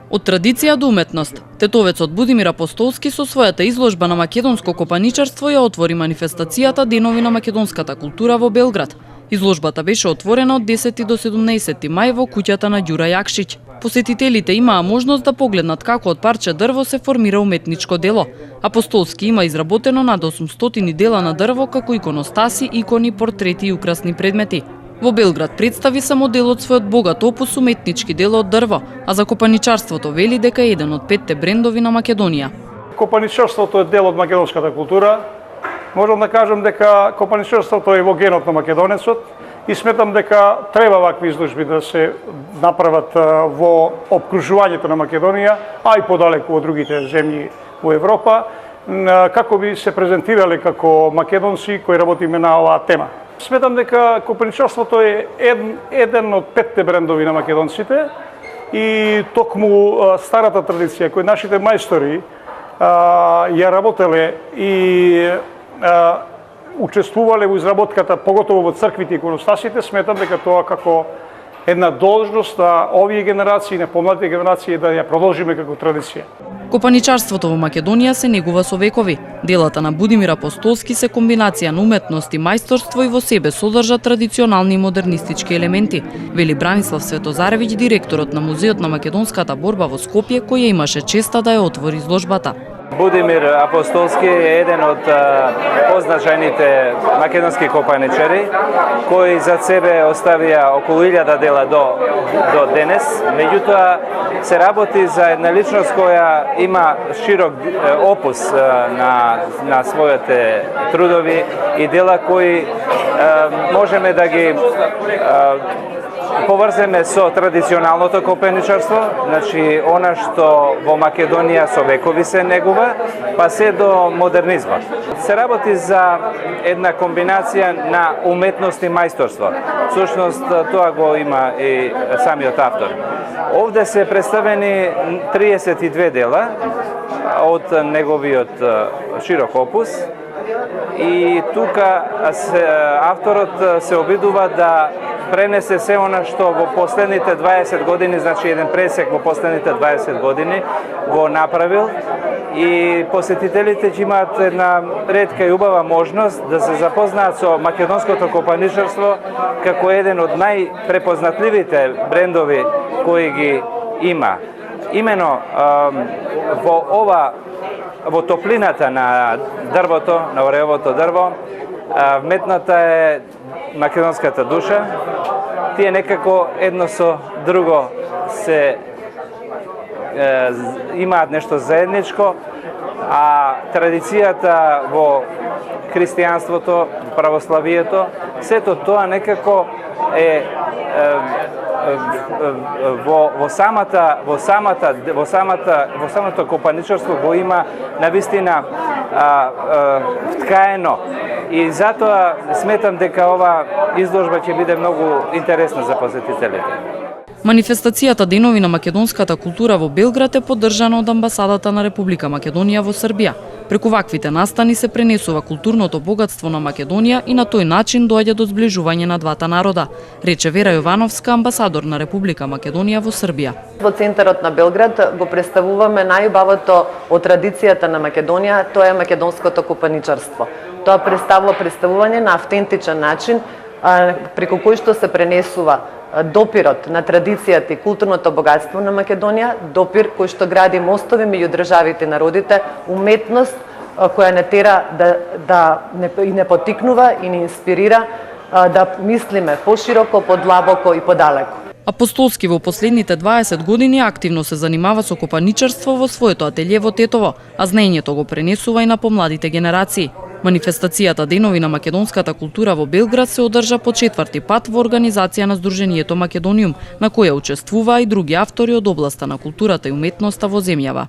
Од традиција до уметност, тетовецот Будимир Апостолски со својата изложба на македонско копаничарство ја отвори манифестацијата Денови на македонската култура во Белград. Изложбата беше отворена од 10 до 17 мај во куќата на Ѓура Јакшиќ. Посетителите имаа можност да погледнат како од парче дрво се формира уметничко дело. Апостолски има изработено над 800 дела на дрво како иконостаси, икони, портрети и украсни предмети. Во Белград представи само дел од својот богат опус уметнички дела од дрво, а за копаничарството вели дека е еден од 5 брендови на Македонија. Копаничарството е дел од македонската култура. Можам да кажам дека копаничарството е во генот на македонецот и сметам дека треба вакви изложби да се направат во опкружувањето на Македонија, а и подалеку од другите земји во Европа, како би се презентирале како македонци кои работиме на оваа тема. Сметам дека копаничарството е еден од 5 брендови на македонците и токму старата традиција кој нашите мајстори ја работеле и учествувале во изработката, поготово во црквите и иконостасите, сметам дека тоа како една должност на овие генерации, на помладите генерации да ја продолжиме како традиција. Копаничарството во Македонија се негува со векови. Делата на Будимир Апостолски се комбинација на уметност и мајсторство и во себе содржат традиционални и модернистички елементи, вели Бранислав Светозаревиќ, директорот на Музеот на македонската борба во Скопје, кој имаше честа да ја отвори изложбата. Будимир Апостолски е еден од позначајните македонски копаничари, кои за себе оставија околу 1000 дела до денес. Меѓутоа се работи за една личност која има широк опус на своите трудови и дела кои можеме да ги поврземе со традиционалното копаничарство, значи она што во Македонија со векови се негува, па се до модернизмот. Се работи за една комбинација на уметност и мајсторство. Всушност тоа го има и самиот автор. Овде се представени 32 дела од неговиот широк опус и тука авторот се обидува да пренесе се она што во последните 20 години, значи еден пресек во последните 20 години го направил и посетителите ќе имаат една ретка и убава можност да се запознаат со македонското копаничарство како еден од најпрепознатливите брендови кои ги има. Имено во топлината на дрвото, на ореовото дрво, вметната е македонската душа. Тие некако едно со друго се имаат нешто заедничко, а традицијата во христијанството, православието, сето тоа некако е во самото копаничарство го има навистина вткаено и затоа сметам дека ова изложба ќе биде многу интересна за посетителите. Манифестацијата Денови на македонската култура во Белград е поддржана од амбасадата на Република Македонија во Србија. Преку ваквите настани се пренесува културното богатство на Македонија и на тој начин доаѓа до зближување на двата народа, рече Вера Јовановска, амбасадор на Република Македонија во Србија. Во центарот на Белград го представуваме најубавото од традицијата на Македонија, тоа е македонското копаничарство. Тоа представува представување на автентичен начин, преку кој што се пренесува допирот на традицијата и културното богатство на Македонија, допир кој што гради мостови меѓу државите и народите, уметност која не тера и не потикнува и не инспирира да мислиме пошироко, подлабоко и подалеку. Апостолски во последните 20 години активно се занимава со копаничарство во своето ателје во Тетово, а знаењето го пренесува и на помладите генерации. Манифестацијата Денови на македонската култура во Белград се одржа по 4ти пат во организација на Сдруженијето Македониум, на која учествуваа и други автори од областа на културата и уметноста во земјава.